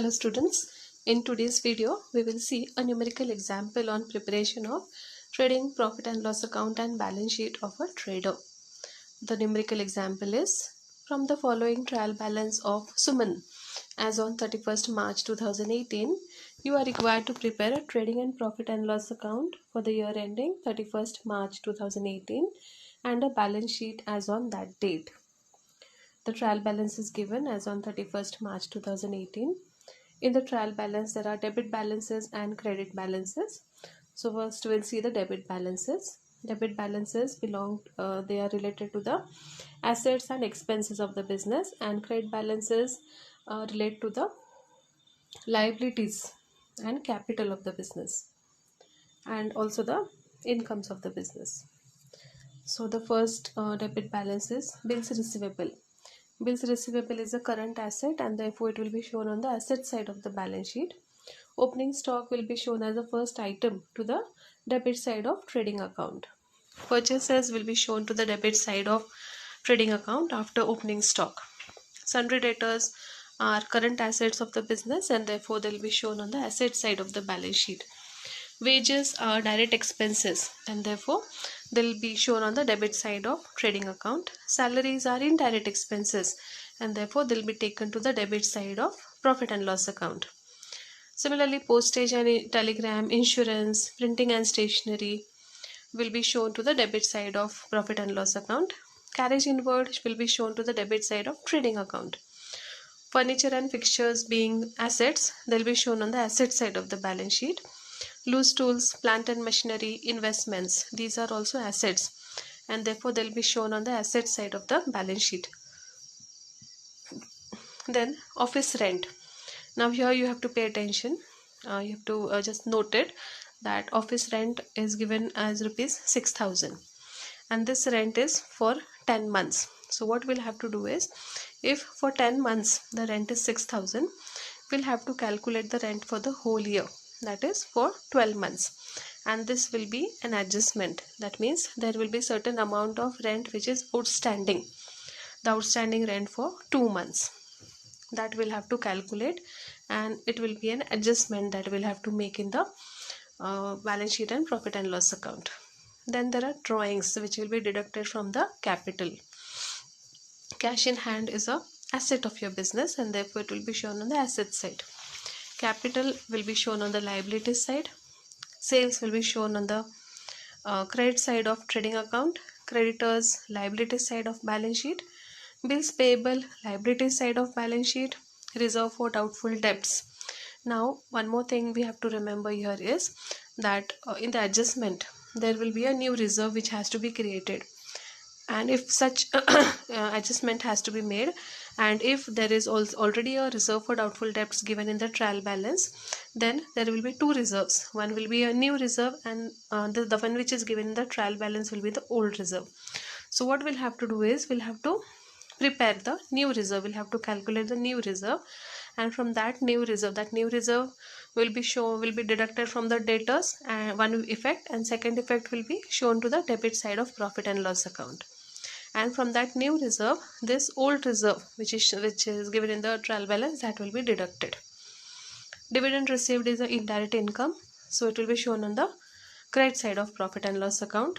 Hello students, in today's video we will see a numerical example on preparation of trading profit and loss account and balance sheet of a trader. The numerical example is from the following trial balance of Suman as on 31st March 2018, you are required to prepare a trading and profit and loss account for the year ending 31st March 2018 and a balance sheet as on that date. The trial balance is given as on 31st March 2018. In the trial balance, there are debit balances and credit balances. So first we'll see the debit balances. Debit balances they are related to the assets and expenses of the business, and credit balances relate to the liabilities and capital of the business, and also the incomes of the business. So the first debit balance is bills receivable. Bills receivable is a current asset and therefore it will be shown on the asset side of the balance sheet. Opening stock will be shown as the first item to the debit side of trading account. Purchases will be shown to the debit side of trading account after opening stock. Sundry debtors are current assets of the business and therefore they will be shown on the asset side of the balance sheet. Wages are direct expenses and therefore they will be shown on the debit side of trading account. Salaries are indirect expenses and therefore they will be taken to the debit side of profit and loss account. Similarly, postage and telegram, insurance, printing and stationery will be shown to the debit side of profit and loss account. Carriage inward will be shown to the debit side of trading account. Furniture and fixtures being assets, they will be shown on the asset side of the balance sheet. Loose tools, plant and machinery, investments, these are also assets and therefore they will be shown on the asset side of the balance sheet. Then office rent. Now here you have to pay attention. You have to just note it that office rent is given as rupees 6,000 and this rent is for 10 months. So what we'll have to do is, if for 10 months the rent is 6,000, we'll have to calculate the rent for the whole year, that is for 12 months, and this will be an adjustment. That means there will be certain amount of rent which is outstanding, the outstanding rent for 2 months, that we'll have to calculate, and it will be an adjustment that we'll have to make in the balance sheet and profit and loss account. Then there are drawings which will be deducted from the capital. Cash in hand is a asset of your business and therefore it will be shown on the asset side. Capital will be shown on the liability side. Sales will be shown on the credit side of trading account. Creditors, liability side of balance sheet. Bills payable, liability side of balance sheet. Reserve for doubtful debts. Now one more thing we have to remember here is that in the adjustment there will be a new reserve which has to be created, and if such adjustment has to be made, and if there is already a reserve for doubtful debts given in the trial balance, then there will be two reserves. One will be a new reserve and the one which is given in the trial balance will be the old reserve. So what we'll have to do is, we'll have to prepare the new reserve, we'll have to calculate the new reserve, and from that new reserve will be deducted from the debtors, and one effect, and second effect will be shown to the debit side of profit and loss account. And from that new reserve, this old reserve which is given in the trial balance, that will be deducted. Dividend received is an indirect income, so it will be shown on the credit side of profit and loss account.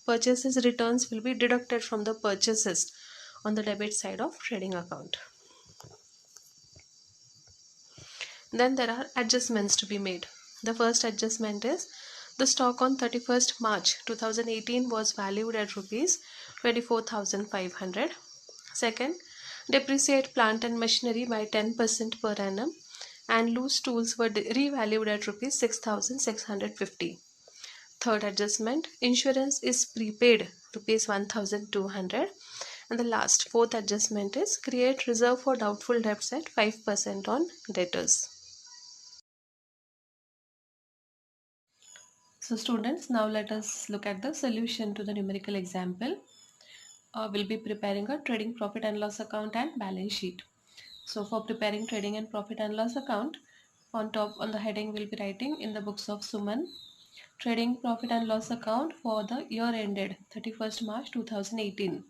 Purchases returns will be deducted from the purchases on the debit side of trading account. Then there are adjustments to be made. The first adjustment is, the stock on 31st March 2018 was valued at rupees 24,500. Second, depreciate plant and machinery by 10% per annum, and loose tools were revalued at rupees 6,650. Third adjustment, insurance is prepaid rupees 1,200. And the last, fourth adjustment is, create reserve for doubtful debts at 5% on debtors. So students, now let us look at the solution to the numerical example. We'll be preparing a trading profit and loss account and balance sheet. So for preparing trading and profit and loss account, on top on the heading we'll be writing, in the books of Suman, trading profit and loss account for the year ended 31st March 2018.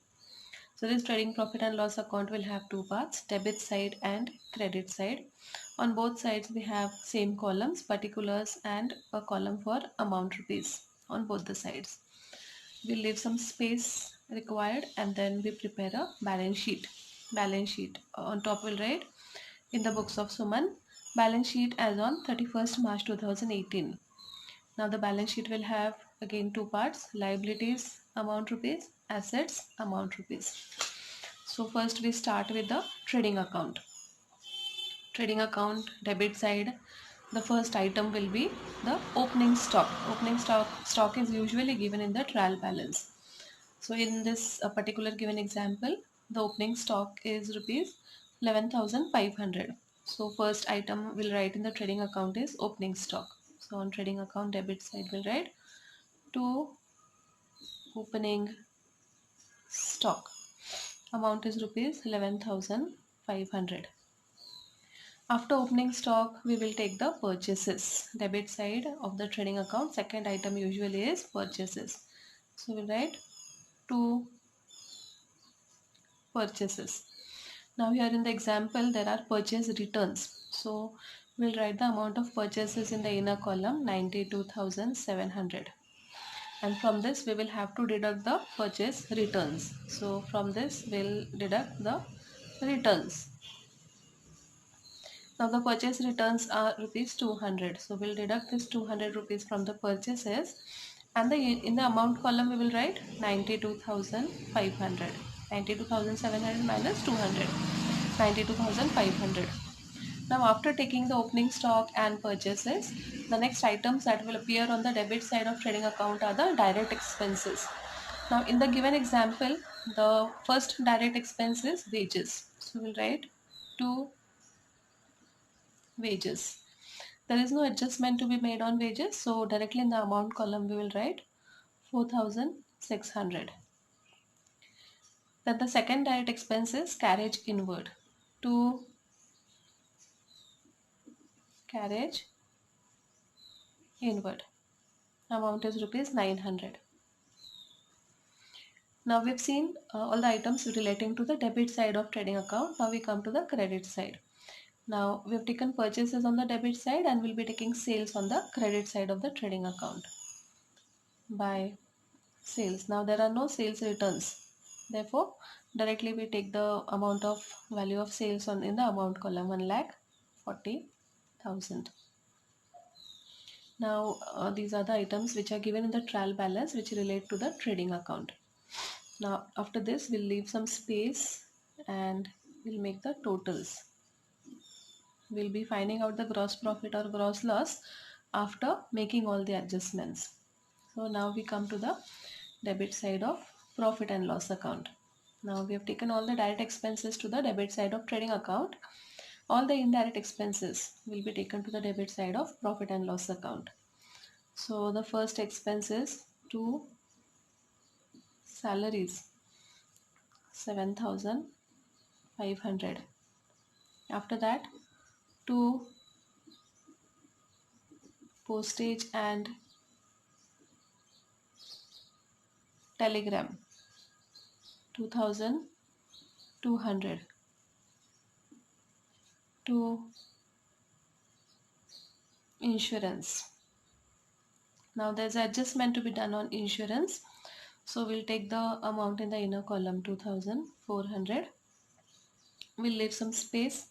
So this trading profit and loss account will have two parts, debit side and credit side. On both sides we have same columns, particulars, and a column for amount rupees on both the sides. We leave some space required and then we prepare a balance sheet. Balance sheet on top will write in the books of Suman, balance sheet as on 31st March 2018. Now the balance sheet will have again two parts, liabilities amount rupees, assets amount rupees. So first we start with the trading account. Trading account debit side, the first item will be the opening stock. Opening stock is usually given in the trial balance. So in this particular given example, the opening stock is rupees 11,500. So first item we'll write in the trading account is opening stock. So on trading account debit side we'll write to opening stock. Amount is rupees 11,500. After opening stock, we will take the purchases. Debit side of the trading account, second item usually is purchases. So we'll write to purchases. Now here in the example there are purchase returns. So we'll write the amount of purchases in the inner column 92,700. And from this we will have to deduct the purchase returns. So from this we'll deduct the returns. Now the purchase returns are rupees 200. So we'll deduct this 200 rupees from the purchases, and in the amount column we will write 92,500. 92,700 minus 200. 92,500. Now after taking the opening stock and purchases, the next items that will appear on the debit side of trading account are the direct expenses. Now in the given example, the first direct expense is wages. So we'll write to wages. There is no adjustment to be made on wages, so directly in the amount column we will write 4,600. Then the second direct expense is carriage inward. To carriage inward, amount is rupees 900. Now we've seen all the items relating to the debit side of trading account. Now we come to the credit side. Now we have taken purchases on the debit side and we'll be taking sales on the credit side of the trading account. By sales. Now there are no sales returns. Therefore, directly we take the amount of value of sales on in the amount column 1,40,000. Now these are the items which are given in the trial balance which relate to the trading account. Now after this we'll leave some space and we'll make the totals. We'll be finding out the gross profit or gross loss after making all the adjustments. So now we come to the debit side of profit and loss account. Now we have taken all the direct expenses to the debit side of trading account. All the indirect expenses will be taken to the debit side of profit and loss account. So the first expense is to salaries 7,500. After that to postage and telegram 2,200. To insurance. Now there's an adjustment to be done on insurance. So we'll take the amount in the inner column 2,400. We'll leave some space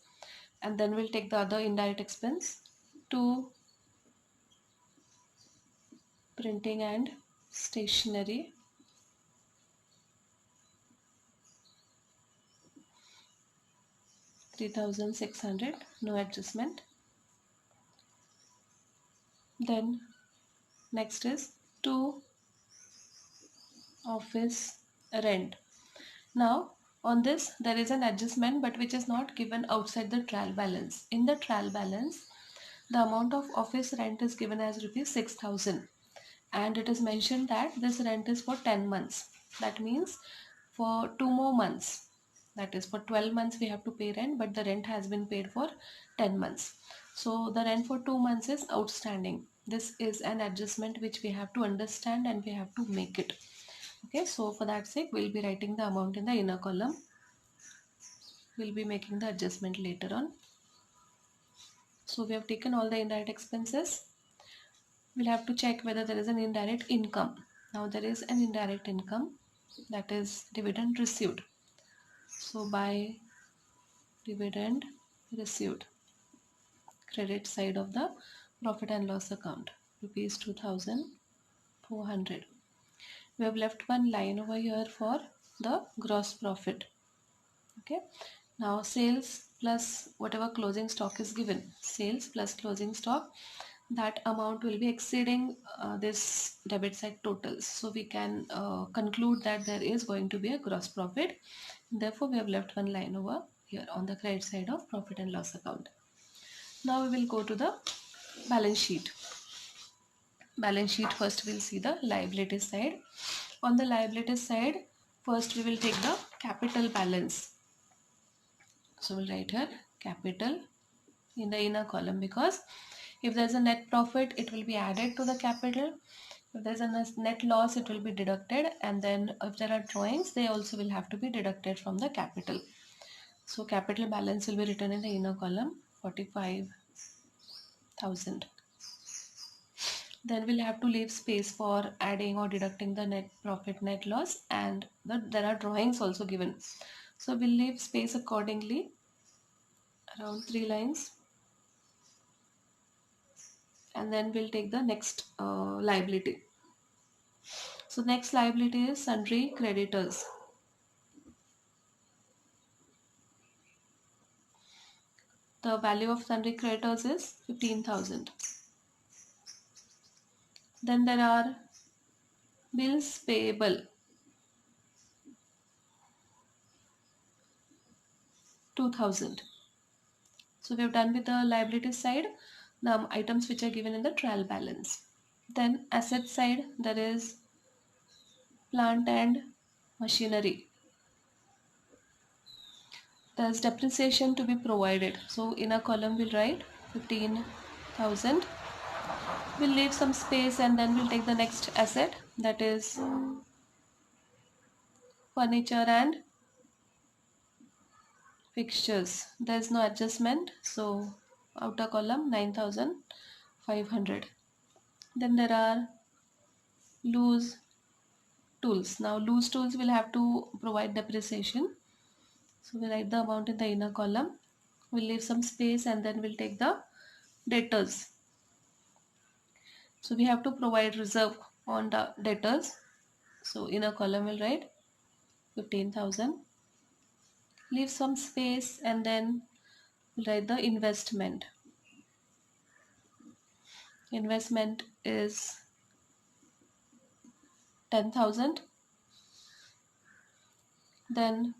and then we'll take the other indirect expense to printing and stationery 3,600, no adjustment. Then next is to office rent. Now on this there is an adjustment but which is not given outside the trial balance. In the trial balance the amount of office rent is given as rupees 6,000 and it is mentioned that this rent is for 10 months. That means for 2 more months, that is for 12 months we have to pay rent, but the rent has been paid for 10 months. So the rent for 2 months is outstanding. This is an adjustment which we have to understand and we have to make it. Okay, so for that sake, we'll be writing the amount in the inner column. We'll be making the adjustment later on. So we have taken all the indirect expenses. We'll have to check whether there is an indirect income. Now there is an indirect income, that is dividend received. So by dividend received, credit side of the profit and loss account, rupees 2400. We have left one line over here for the gross profit. Okay, now sales plus whatever closing stock is given, sales plus closing stock, that amount will be exceeding this debit side totals, so we can conclude that there is going to be a gross profit. Therefore we have left one line over here on the credit side of profit and loss account. Now we will go to the balance sheet. Balance sheet, first we'll see the liability side. On the liability side, first we will take the capital balance. So we'll write here capital in the inner column, because if there's a net profit, it will be added to the capital. If there's a net loss, it will be deducted, and then if there are drawings, they also will have to be deducted from the capital. So capital balance will be written in the inner column, 45,000. Then we'll have to leave space for adding or deducting the net profit, net loss, and there are drawings also given. So we'll leave space accordingly, around 3 lines. And then we'll take the next liability. So next liability is sundry creditors. The value of sundry creditors is 15,000. Then there are bills payable, 2,000. So we have done with the liability side, the items which are given in the trial balance. Then asset side, there is plant and machinery. There's depreciation to be provided. So in a column we'll write 15,000. We'll leave some space and then we'll take the next asset, that is furniture and fixtures. There's no adjustment, so outer column 9,500. Then there are loose tools. Now loose tools will have to provide depreciation, so we write the amount in the inner column. We'll leave some space and then we'll take the debtors. So we have to provide reserve on the debtors, so inner column will write 15,000. Leave some space and then we'll write the investment. Investment is 10,000. Then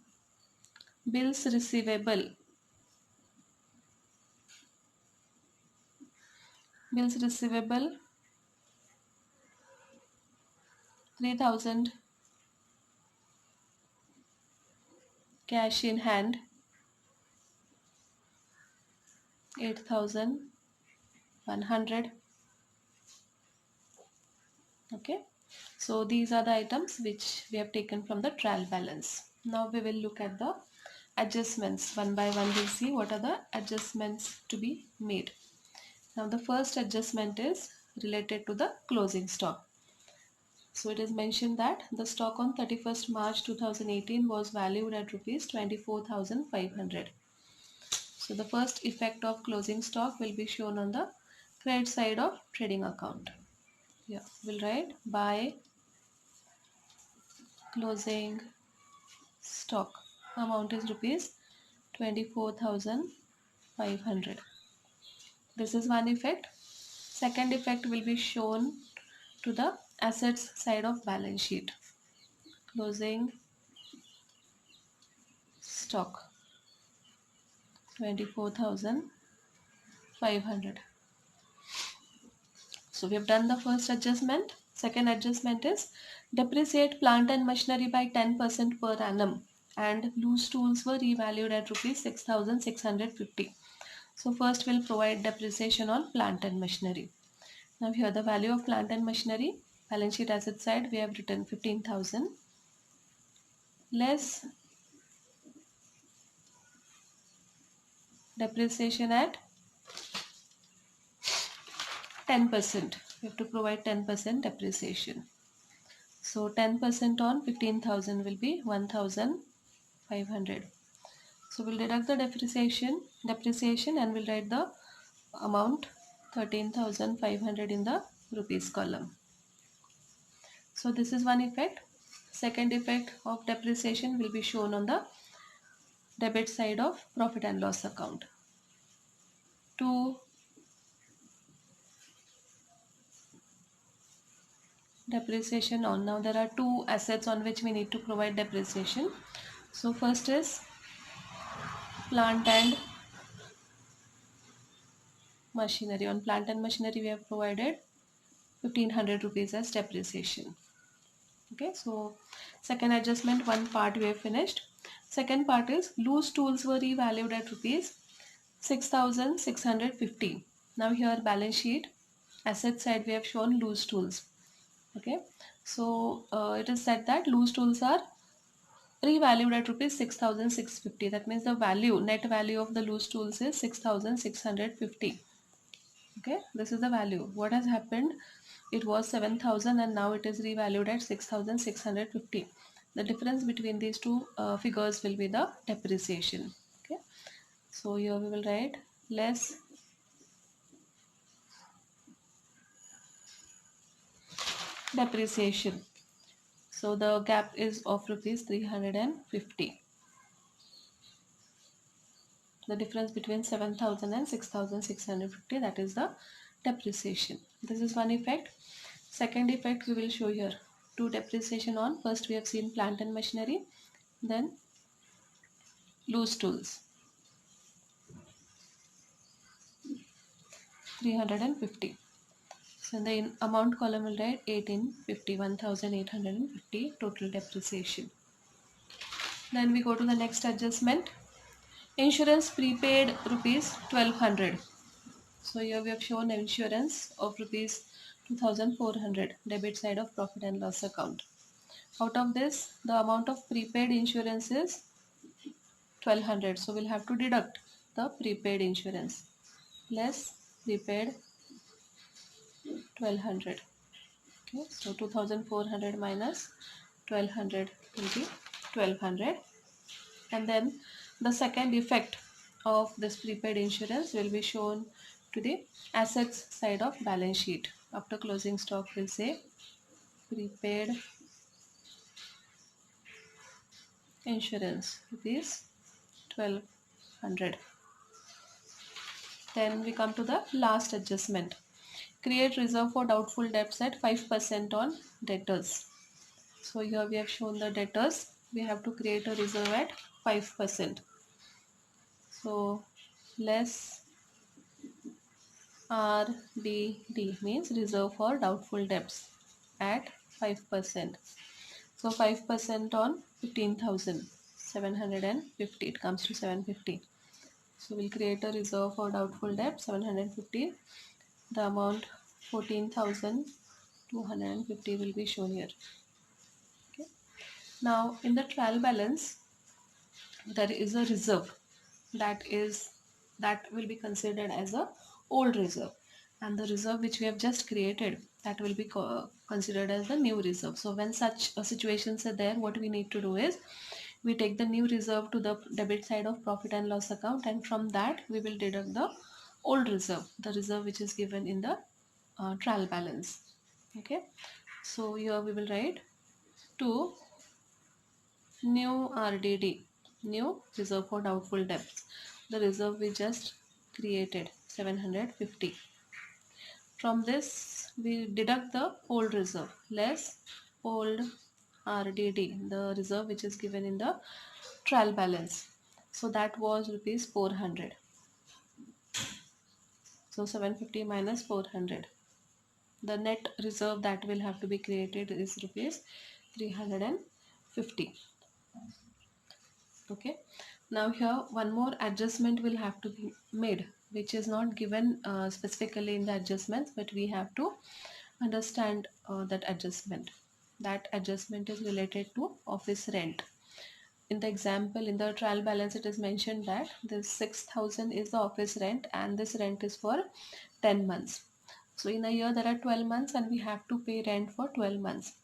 bills receivable. Bills receivable 3,000. Cash in hand 8,100. Okay, so these are the items which we have taken from the trial balance. Now we will look at the adjustments. One by one we'll see what are the adjustments to be made. Now the first adjustment is related to the closing stock. So it is mentioned that the stock on 31st March 2018 was valued at rupees 24,500. So the first effect of closing stock will be shown on the credit side of trading account. Yeah, we'll write by closing stock. Amount is rupees 24,500. This is one effect. Second effect will be shown to the assets side of balance sheet. Closing stock 24,500. So we have done the first adjustment. Second adjustment is depreciate plant and machinery by 10% per annum, and loose tools were revalued at rupees 6,650. So first we'll provide depreciation on plant and machinery. Now here the value of plant and machinery, balance sheet asset side, we have written 15,000. less depreciation at 10%. We have to provide 10% depreciation. So 10% on 15,000 will be 1,500. So we'll deduct the depreciation and we'll write the amount 13,500 in the rupees column. So this is one effect. Second effect of depreciation will be shown on the debit side of profit and loss account. To depreciation on, now there are two assets on which we need to provide depreciation. So first is plant and machinery. On plant and machinery we have provided 1500 rupees as depreciation. Okay, so second adjustment, one part we have finished. Second part is loose tools were revalued at rupees 6,650. Now here balance sheet asset side we have shown loose tools. Okay, so it is said that loose tools are revalued at rupees 6,650. That means the value, net value of the loose tools is 6,650. Okay, this is the value. What has happened, it was 7,000 and now it is revalued at 6,650. The difference between these two figures will be the depreciation. Okay, so here we will write less depreciation. So the gap is of rupees 350. The difference between 7,000 and 6,650, that is the depreciation. This is one effect. Second effect we will show here. Two depreciation on, first we have seen plant and machinery, then loose tools 350. So in the amount column will write 1850, 1,850 total depreciation. Then we go to the next adjustment. Insurance prepaid rupees 1200. So here we have shown insurance of rupees 2,400 debit side of profit and loss account. Out of this, the amount of prepaid insurance is 1200. So we'll have to deduct the prepaid insurance less prepaid 1200. Okay, so 2,400 minus 1200 will be 1200. And then the second effect of this prepaid insurance will be shown to the assets side of balance sheet. After closing stock we'll say prepaid insurance rupees 1200. Then we come to the last adjustment. Create reserve for doubtful debts at 5% on debtors. So here we have shown the debtors. We have to create a reserve at 5%. So less RDD means reserve for doubtful debts at 5%. So 5% on 15,750, it comes to 750. So we'll create a reserve for doubtful debt 750. The amount 14,250 will be shown here. Okay. Now in the trial balance there is a reserve that will be considered as a old reserve, and the reserve which we have just created, that will be considered as the new reserve. So when such situations are there, what we need to do is we take the new reserve to the debit side of profit and loss account, and from that we will deduct the old reserve, the reserve which is given in the trial balance. Okay, so here we will write to new RDD, new reserve for doubtful debts, the reserve we just created 750. From this we deduct the old reserve less old RDD, the reserve which is given in the trial balance. So that was rupees 400. So 750 minus 400. The net reserve that will have to be created is rupees 350. Okay, now here one more adjustment will have to be made, which is not given specifically in the adjustments, but we have to understand that adjustment. That adjustment is related to office rent. in the example, in the trial balance, it is mentioned that this 6,000 is the office rent and this rent is for 10 months. So in a year there are 12 months and we have to pay rent for 12 months.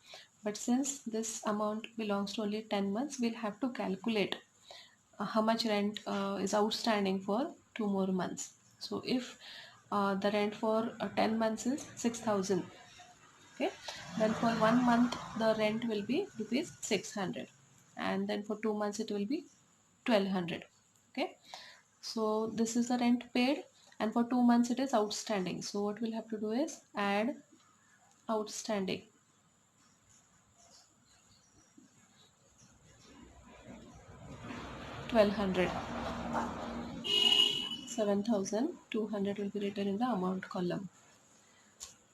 But since this amount belongs to only 10 months, we'll have to calculate how much rent is outstanding for 2 more months. So if the rent for 10 months is 6,000, okay, then for 1 month the rent will be rupees 600, and then for 2 months it will be 1200. Okay, so this is the rent paid, and for 2 months it is outstanding. So what we'll have to do is add outstanding 1200. 7,200 will be written in the amount column.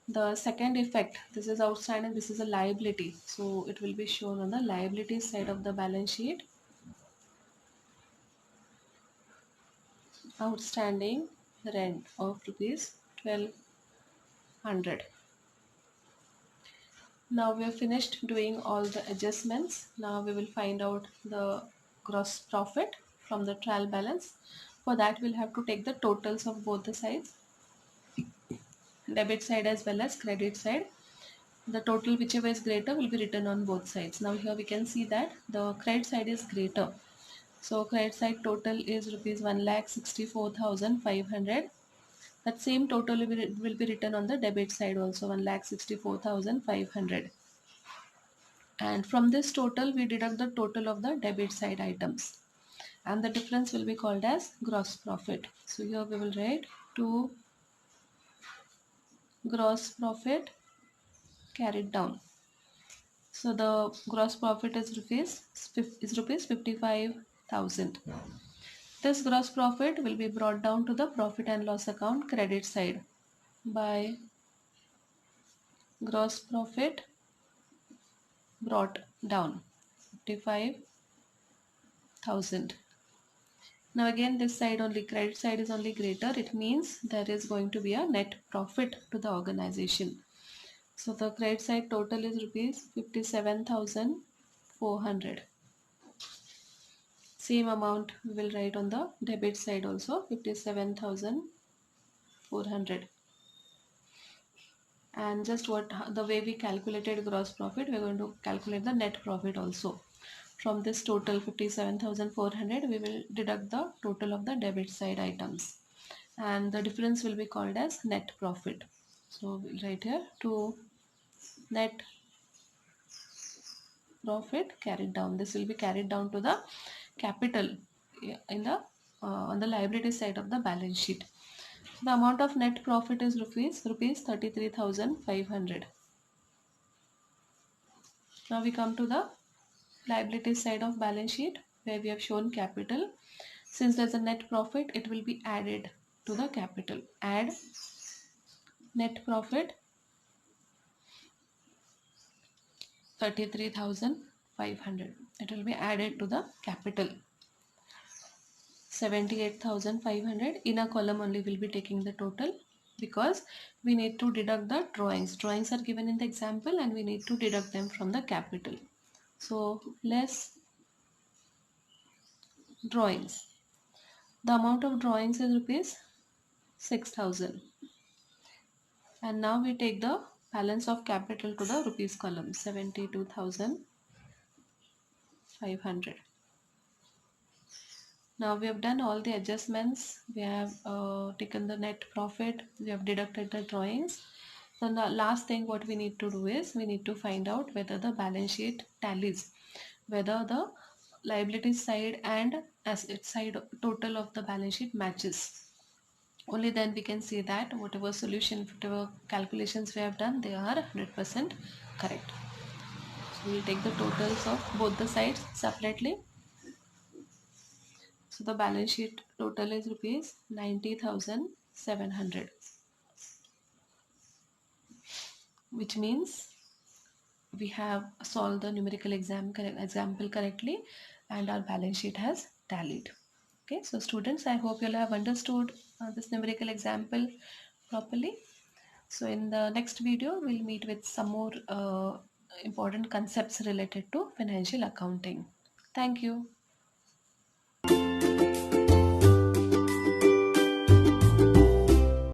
The second effect, this is outstanding, this is a liability, so it will be shown on the liability side of the balance sheet. Outstanding rent of rupees 1200. Now we have finished doing all the adjustments. Now we will find out the gross profit from the trial balance. For that we'll have to take the totals of both the sides, debit side as well as credit side. The total whichever is greater will be written on both sides. Now here we can see that the credit side is greater. So credit side total is rupees 1,64,500. That same total will be written on the debit side also, 1,64,500. And from this total we deduct the total of the debit side items, and the difference will be called as gross profit. So here we will write to gross profit carried down. So the gross profit is rupees 55,000. This gross profit will be brought down to the profit and loss account credit side by gross profit brought down 55,000. Now again this side only, credit side is only greater, it means there is going to be a net profit to the organization. So the credit side total is rupees 57,400. Same amount we will write on the debit side also, 57,400. And just what the way we calculated gross profit, we're going to calculate the net profit also. From this total 57,400 we will deduct the total of the debit side items, and the difference will be called as net profit. So we'll write here to net profit carried down. This will be carried down to the capital in the on the liability side of the balance sheet. The amount of net profit is rupees 33,500. Now we come to the liability side of balance sheet where we have shown capital. Since there's a net profit, it will be added to the capital. Add net profit 33,500. It will be added to the capital 78,500. In a column only we'll be taking the total, because we need to deduct the drawings. Drawings are given in the example and we need to deduct them from the capital. So less drawings. The amount of drawings is rupees 6,000. And now we take the balance of capital to the rupees column, 72,500. Now we have done all the adjustments. We have taken the net profit. We have deducted the drawings. Then the last thing what we need to do is we need to find out whether the balance sheet tallies, whether the liability side and asset side total of the balance sheet matches. Only then we can say that whatever solution, whatever calculations we have done, they are 100% correct. So we'll take the totals of both the sides separately. So the balance sheet total is rupees 90,700, which means we have solved the numerical example correctly and our balance sheet has tallied. Okay, so students, I hope you'll have understood this numerical example properly. So in the next video, we'll meet with some more important concepts related to financial accounting. Thank you.